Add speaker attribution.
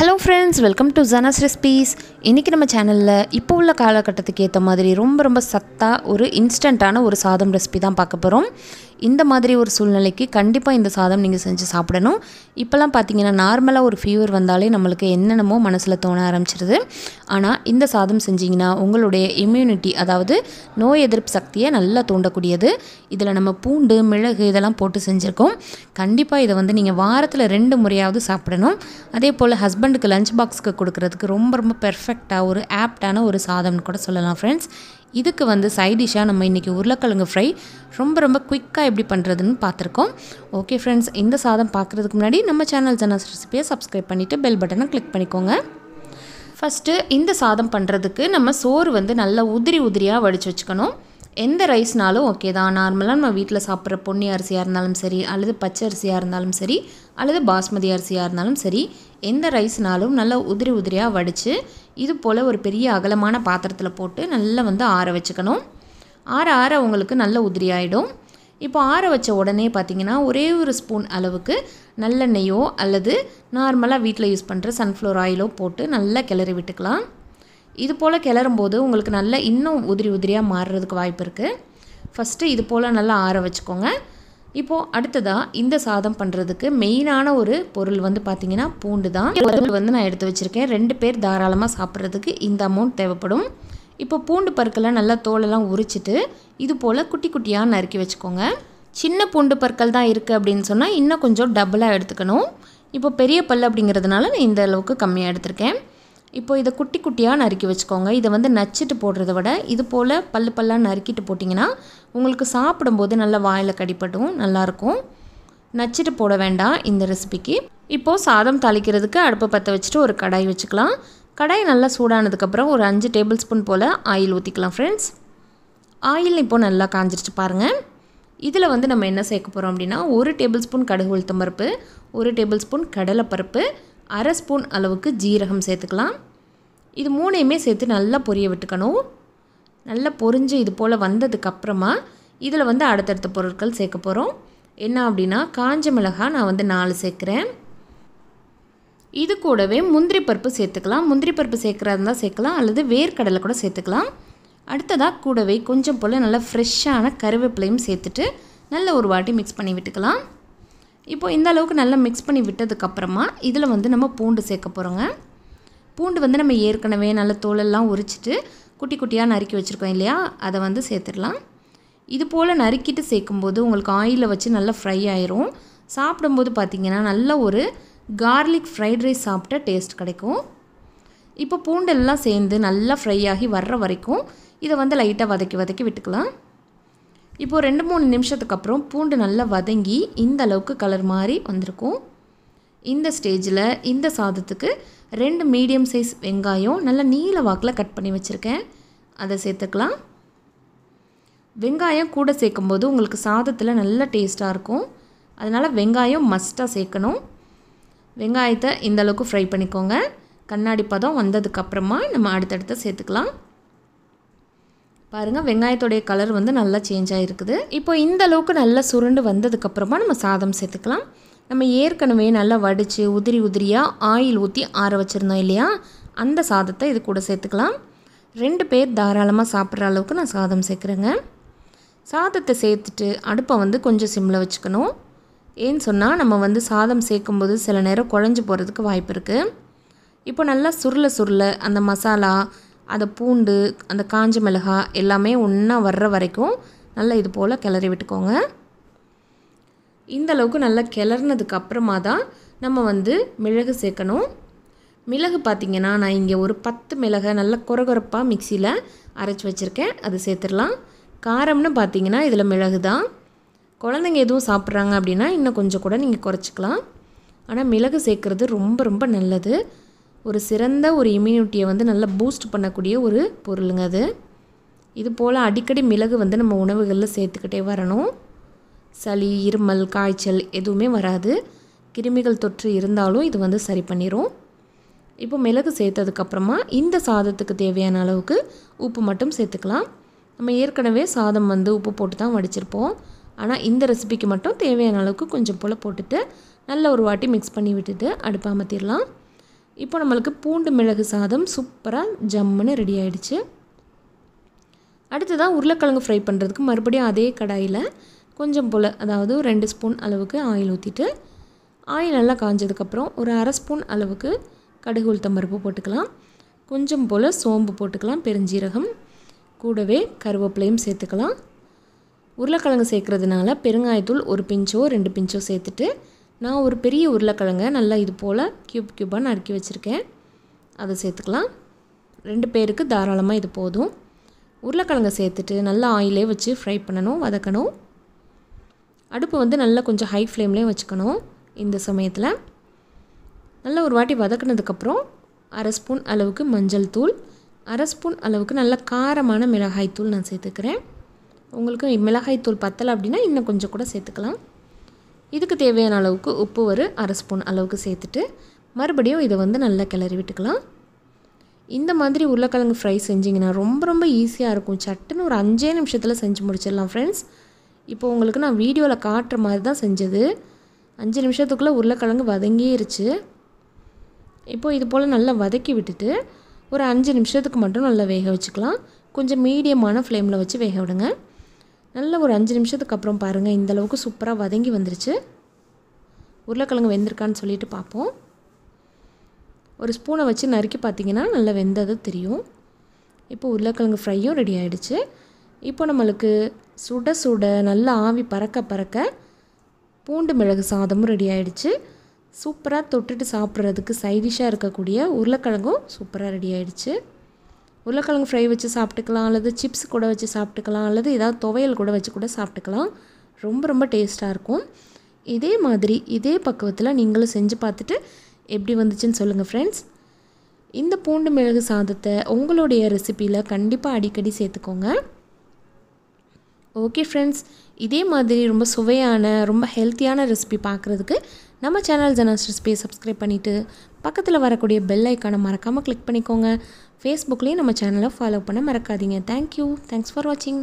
Speaker 1: Hello friends, welcome to Zana's Recipes. இன்னைக்கு நம்ம சேனல்ல இப்போ உள்ள காலகட்டத்துக்கு ஏத்த மாதிரி ரொம்ப சத்தா ஒரு இன்ஸ்டன்ட்டான ஒரு சாதம் ரெசிபி தான் பார்க்க போறோம். இந்த மாதிரி ஒரு சூழ்நிலைக்கு கண்டிப்பா இந்த சாதம் நீங்க செஞ்சு சாப்பிடணும். இப்பலாம் பாத்தீங்கன்னா நார்மலா ஒரு ஃபீவர் வந்தாலே நமக்கு என்னென்னமோ மனசுல தோண ஆரம்பிச்சிருது. ஆனா இந்த சாதம் செஞ்சீங்கன்னா உங்களுடைய இம்யூனிட்டி அதாவது நோய் எதிர்ப்பு சக்தியை நல்லா தூண்டக்கூடியது. இதுல நம்ம பூண்டு, மிளகு இதெல்லாம் போட்டு செஞ்சிருக்கோம். கண்டிப்பா இத வந்து நீங்க வாரத்துல 2 முறையாவது சாப்பிடணும். அதேபோல ஹஸ்பண்டுக்கு லஞ்ச் பாக்ஸ்க்கு கொடுக்கிறதுக்கு ரொம்ப பெர்ஃபெக்ட்டா ஒரு ஆப்டான ஒரு சாதம்னு கூட சொல்லலாம் फ्रेंड्स. இதுக்கு வந்து சைட் டிஷ்ஷா நம்ம இன்னைக்கு உருளைக்கிழங்கு ஃப்ரை ரொம்ப குயிக்கா எப்படி பண்றதுன்னு பார்த்திருக்கோம். ஓகே फ्रेंड्स, இந்த சாதம் பார்க்கிறதுக்கு முன்னாடி நம்ம சேனல் ஜனாஸ் ரெசிபியை சப்ஸ்கிரைப் பண்ணிட்டு பெல் பட்டனை கிளிக் பண்ணிக்கோங்க. ஃபர்ஸ்ட் இந்த சாதம் பண்றதுக்கு நம்ம சோறு வந்து நல்லா உதிரியா வடிச்சு வச்சுக்கணும். எந்த ரைஸ்னாலும் ஓகே தான். நார்மலாக நம்ம வீட்டில் சாப்பிட்ற பொன்னி அரிசியாக இருந்தாலும் சரி, அல்லது பச்சை அரிசியாக இருந்தாலும் சரி, அல்லது பாஸ்மதி அரிசியாக இருந்தாலும் சரி, எந்த ரைஸ்னாலும் நல்லா உதிரியாக வடித்து இது போல் ஒரு பெரிய அகலமான பாத்திரத்தில் போட்டு நல்லா வந்து ஆற வச்சுக்கணும். ஆற உங்களுக்கு நல்ல உதிரி ஆகிடும். இப்போ ஆற வச்ச உடனே பார்த்திங்கன்னா ஒரே ஒரு ஸ்பூன் அளவுக்கு நல்லெண்ணெயோ அல்லது நார்மலாக வீட்டில் யூஸ் பண்ணுற சன்ஃப்ளவர் ஆயிலோ போட்டு நல்லா கிளறி விட்டுக்கலாம். இது போல் கிளறும் போது உங்களுக்கு நல்லா இன்னும் உதிரியாக மாறுறதுக்கு வாய்ப்பு இருக்குது. ஃபஸ்ட்டு இது போல் நல்லா ஆற வச்சுக்கோங்க. இப்போது அடுத்ததாக இந்த சாதம் பண்ணுறதுக்கு மெயினான ஒரு பொருள் வந்து பார்த்திங்கன்னா பூண்டு தான். வந்து நான் எடுத்து வச்சுருக்கேன். 2 பேர் தாராளமாக சாப்பிட்றதுக்கு இந்த அமௌண்ட் தேவைப்படும். இப்போ பூண்டு பற்களை நல்லா தோலெல்லாம் உரிச்சிட்டு இது போல் குட்டியாக நறுக்கி வச்சுக்கோங்க. சின்ன பூண்டு பற்கள் தான் இருக்குது அப்படின்னு சொன்னால் இன்னும் கொஞ்சம் டபுளாக எடுத்துக்கணும். இப்போ பெரிய பல் அப்படிங்கிறதுனால நான் இந்த அளவுக்கு கம்மியாக எடுத்திருக்கேன். இப்போ இதை குட்டியாக நறுக்கி வச்சுக்கோங்க. இதை வந்து நச்சிட்டு போடுறத விட இது போல் பல்லாக நறுக்கிட்டு போட்டிங்கன்னா உங்களுக்கு சாப்பிடும்போது நல்லா வாயில் கடிப்பட்டும், நல்லாயிருக்கும். நச்சிட்டு போட வேண்டாம் இந்த ரெசிபிக்கு. இப்போது சாதம் தாளிக்கிறதுக்கு அடுப்பை பற்ற வச்சுட்டு ஒரு கடாய் வச்சுக்கலாம். கடாய் நல்லா சூடானதுக்கப்புறம் ஒரு 5 டேபிள் ஸ்பூன் போல் ஆயில் ஊற்றிக்கலாம் ஃப்ரெண்ட்ஸ். ஆயில் இப்போது நல்லா காஞ்சிருச்சு பாருங்கள். இதில் வந்து நம்ம என்ன சேர்க்க போகிறோம் அப்படின்னா 1 டேபிள் ஸ்பூன் கடுகு உளுத்தம் பருப்பு, 1 டேபிள் ஸ்பூன் கடலைப்பருப்பு, 1/2 ஸ்பூன் அளவுக்கு ஜீரகம் சேர்த்துக்கலாம். இது 3ஐயுமே சேர்த்து நல்லா பொரிய விட்டுக்கணும். நல்லா பொரிஞ்சு இது போல் வந்ததுக்கப்புறமா இதில் வந்து அடுத்தடுத்த பொருட்கள் சேர்க்க போகிறோம். என்ன அப்படின்னா காஞ்ச மிளகாய் நான் வந்து 4 சேர்க்குறேன். இது கூடவே முந்திரி பருப்பு சேர்த்துக்கலாம். முந்திரி பருப்பு சேர்க்குறதா இருந்தால் சேர்க்கலாம், அல்லது வேர்க்கடலை கூட சேர்த்துக்கலாம். அடுத்ததாக கூடவே கொஞ்சம் போல் நல்லா ஃப்ரெஷ்ஷான கருவேப்பிலையும் சேர்த்துட்டு நல்ல ஒரு வாட்டி மிக்ஸ் பண்ணி விட்டுக்கலாம். இப்போ இந்த அளவுக்கு நல்லா மிக்ஸ் பண்ணி விட்டதுக்கப்புறமா இதில் வந்து நம்ம பூண்டு சேர்க்க போகிறோங்க. பூண்டு வந்து நம்ம ஏற்கனவே நல்ல தோலெல்லாம் உரிச்சிட்டு குட்டியாக நறுக்கி வச்சுருக்கோம் இல்லையா, அதை வந்து சேர்த்துடலாம். இது போல் நறுக்கிட்டு சேர்க்கும்போது உங்களுக்கு ஆயிலில் வச்சு நல்லா ஃப்ரை ஆயிரும். சாப்பிடும்போது பார்த்திங்கன்னா நல்ல ஒரு கார்லிக் ஃப்ரைட் ரைஸ் சாப்பிட்ட டேஸ்ட் கிடைக்கும். இப்போ பூண்டெல்லாம் சேர்ந்து நல்லா ஃப்ரை ஆகி வர்ற வரைக்கும் இதை வந்து லைட்டாக வதக்கி விட்டுக்கலாம். இப்போது 2-3 நிமிஷத்துக்கு அப்புறம் பூண்டு நல்லா வதங்கி இந்த அளவுக்கு கலர் மாதிரி வந்திருக்கும். இந்த ஸ்டேஜில் இந்த சாதத்துக்கு 2 மீடியம் சைஸ் வெங்காயம் நல்லா நீல வாக்கில் கட் பண்ணி வச்சுருக்கேன், அதை சேர்த்துக்கலாம். வெங்காயம் கூட சேர்க்கும்போது உங்களுக்கு சாதத்தில் நல்ல டேஸ்ட்டாக இருக்கும். அதனால் வெங்காயம் மஸ்ட்டாக சேர்க்கணும். வெங்காயத்தை இந்த அளவுக்கு ஃப்ரை பண்ணிக்கோங்க. கண்ணாடி பதம் வந்ததுக்கப்புறமா நம்ம அடுத்தடுத்து சேர்த்துக்கலாம். பாருங்கள், வெங்காயத்தோடைய கலர் வந்து நல்லா சேஞ்ச் ஆகிருக்குது. இப்போ இந்த அளவுக்கு நல்லா சுருண்டு வந்ததுக்கப்புறமா நம்ம சாதம் சேர்த்துக்கலாம். நம்ம ஏற்கனவே நல்லா வடித்து உதிரியாக ஆயில் ஊற்றி ஆற வச்சுருந்தோம் இல்லையா, அந்த சாதத்தை இது கூட சேர்த்துக்கலாம். 2 பேர் தாராளமாக சாப்பிட்ற அளவுக்கு நான் சாதம் சேர்க்குறேங்க. சாதத்தை சேர்த்துட்டு அடுப்பை வந்து கொஞ்சம் சிம்மில் வச்சுக்கணும். ஏன்னு சொன்னால் நம்ம வந்து சாதம் சேர்க்கும்போது சில நேரம் குழஞ்சி போகிறதுக்கு வாய்ப்பு இருக்குது. இப்போ நல்லா சுருள அந்த மசாலா, அந்த பூண்டு, அந்த காஞ்ச மிளகாய் எல்லாமே ஒன்றா வர்ற வரைக்கும் நல்லா இது போல் கிளறி விட்டுக்கோங்க. இந்த அளவுக்கு நல்லா கிளறினதுக்கு அப்புறமா தான் நம்ம வந்து மிளகு சேர்க்கணும். மிளகு பார்த்திங்கன்னா நான் இங்கே ஒரு 10 மிளகை நல்லா கொரகொரப்பாக மிக்சியில் அரைச்சி வச்சுருக்கேன், அது சேர்த்துடலாம். காரம்னு பார்த்திங்கன்னா இதில் மிளகு தான். குழந்தைங்க எதுவும் சாப்பிட்றாங்க அப்படின்னா இன்னும் கொஞ்சம் கூட நீங்கள் குறைச்சிக்கலாம். ஆனால் மிளகு சேர்க்குறது ரொம்ப நல்லது. ஒரு சிறந்த ஒரு இம்யூனிட்டியை வந்து நல்லா பூஸ்ட் பண்ணக்கூடிய ஒரு பொருளுங்க அது. இது போல் அடிக்கடி மிளகு வந்து நம்ம உணவுகளில் சேர்த்துக்கிட்டே வரணும். சளி, இருமல், காய்ச்சல் எதுவுமே வராது. கிருமிகள் தொற்று இருந்தாலும் இது வந்து சரி பண்ணிடும். இப்போ மிளகு சேர்த்ததுக்கப்புறமா இந்த சாதத்துக்கு தேவையான அளவுக்கு உப்பு மட்டும் சேர்த்துக்கலாம். நம்ம ஏற்கனவே சாதம் வந்து உப்பு போட்டு தான் வடிச்சிருப்போம். ஆனால் இந்த ரெசிபிக்கு மட்டும் தேவையான அளவுக்கு கொஞ்சம் போல் போட்டுட்டு நல்ல ஒரு வாட்டி மிக்ஸ் பண்ணி விட்டுட்டு அடுப்பை அமர்த்திடலாம். இப்போ நம்மளுக்கு பூண்டு மிளகு சாதம் சூப்பராக ஜம்முன்னு ரெடி ஆகிடுச்சு. அடுத்ததாக உருளைக்கிழங்கு ஃப்ரை பண்ணுறதுக்கு மறுபடியும் அதே கடாயில் கொஞ்சம் போல், அதாவது 2 ஸ்பூன் அளவுக்கு ஆயில் ஊற்றிட்டு, ஆயில் நல்லா காஞ்சதுக்கப்புறம் ஒரு 1/2 ஸ்பூன் அளவுக்கு கடுகு உளுத்தம் பருப்பு போட்டுக்கலாம். கொஞ்சம் போல் சோம்பு போட்டுக்கலாம், பெருஞ்சீரகம், கூடவே கருவேப்பிலையும் சேர்த்துக்கலாம். உருளைக்கிழங்கு சேர்க்குறதுனால பெருங்காயத்தூள் 1 பிஞ்சோ 2 பிஞ்சோ சேர்த்துட்டு, நான் ஒரு பெரிய உருளைக்கிழங்கை நல்லா இது போல் க்யூபாக நறுக்கி வச்சுருக்கேன், அதை சேர்த்துக்கலாம். 2 பேருக்கு தாராளமாக இது போதும். உருளைக்கிழங்கை சேர்த்துட்டு நல்லா ஆயிலே வச்சு ஃப்ரை பண்ணணும், வதக்கணும். அடுப்பு வந்து நல்லா கொஞ்சம் ஹை ஃப்ளேம்லேயே வச்சுக்கணும். இந்த சமயத்தில் நல்லா ஒரு வாட்டி வதக்கினதுக்கப்புறம் 1/2 ஸ்பூன் அளவுக்கு மஞ்சள் தூள், 1/2 ஸ்பூன் அளவுக்கு நல்ல காரமான மிளகாய் தூள் நான் சேர்த்துக்கிறேன். உங்களுக்கு மிளகாய் தூள் பத்தலை அப்படின்னா இன்னும் கொஞ்சம் கூட சேர்த்துக்கலாம். இதுக்கு தேவையான அளவுக்கு உப்பு ஒரு 1/2 ஸ்பூன் அளவுக்கு சேர்த்துட்டு மறுபடியும் இதை வந்து நல்லா கிளறி விட்டுக்கலாம். இந்த மாதிரி உருளைக்கிழங்கு ஃப்ரை செஞ்சிங்கன்னா ரொம்ப ரொம்ப ஈஸியாக இருக்கும். சட்டுன்னு ஒரு 5 நிமிஷத்தில் செஞ்சு முடிச்சிடலாம் ஃப்ரெண்ட்ஸ். இப்போ உங்களுக்கு நான் வீடியோவில் காட்டுற மாதிரி தான் செஞ்சது. 5 நிமிஷத்துக்குள்ளே உருளைக்கிழங்கு வதங்கிருச்சு. இப்போது இது போல் நல்லா வதக்கி விட்டுட்டு ஒரு 5 நிமிஷத்துக்கு மட்டும் நல்லா வேக வச்சுக்கலாம். கொஞ்சம் மீடியமான ஃப்ளேமில் வச்சு வேக விடுங்க. நல்லா ஒரு 5 நிமிஷத்துக்கு அப்புறம் பாருங்கள், இந்தளவுக்கு சூப்பராக வதங்கி வந்துருச்சு. உருளைக்கிழங்கு வெந்திருக்கான்னு சொல்லிட்டு பார்ப்போம். ஒரு ஸ்பூனை வச்சு நறுக்கி பார்த்திங்கன்னா நல்லா வெந்தது தெரியும். இப்போ உருளைக்கிழங்கு ஃப்ரையும் ரெடி ஆகிடுச்சு. இப்போ நம்மளுக்கு சுட சுட நல்லா ஆவி பறக்க பறக்க பூண்டு மிளகு சாதமும் ரெடி ஆகிடுச்சு. சூப்பராக தொட்டுட்டு சாப்பிட்றதுக்கு சைடிஷாக இருக்கக்கூடிய உருளைக்கிழங்கும் சூப்பராக ரெடி ஆகிடுச்சு. உருளைக்கிழங்கு ஃப்ரை வச்சு சாப்பிட்டுக்கலாம், அல்லது சிப்ஸ் கூட வச்சு சாப்பிட்டுக்கலாம், அல்லது ஏதாவது துவையல் கூட வச்சு கூட சாப்பிட்டுக்கலாம். ரொம்ப ரொம்ப டேஸ்ட்டாக இருக்கும். இதே மாதிரி இதே பக்குவத்தில் நீங்களும் செஞ்சு பார்த்துட்டு எப்படி வந்துச்சுன்னு சொல்லுங்கள் ஃப்ரெண்ட்ஸ். இந்த பூண்டு மிளகு சாதத்தை உங்களுடைய ரெசிப்பியில் கண்டிப்பாக அடிக்கடி சேர்த்துக்கோங்க. ஓகே ஃப்ரெண்ட்ஸ், இதே மாதிரி ரொம்ப சுவையான ரொம்ப ஹெல்த்தியான ரெசிபி பார்க்குறதுக்கு நம்ம சேனல் ஜனாஸ் ரெசிபியை சப்ஸ்கிரைப் பண்ணிவிட்டு பக்கத்தில் வரக்கூடிய பெல் ஐக்கானை மறக்காமல் கிளிக் பண்ணிக்கோங்க. ஃபேஸ்புக்லேயும் நம்ம சேனலை ஃபாலோ பண்ண மறக்காதீங்க. தேங்க்யூ. தேங்க்ஸ் ஃபார் வாட்சிங்.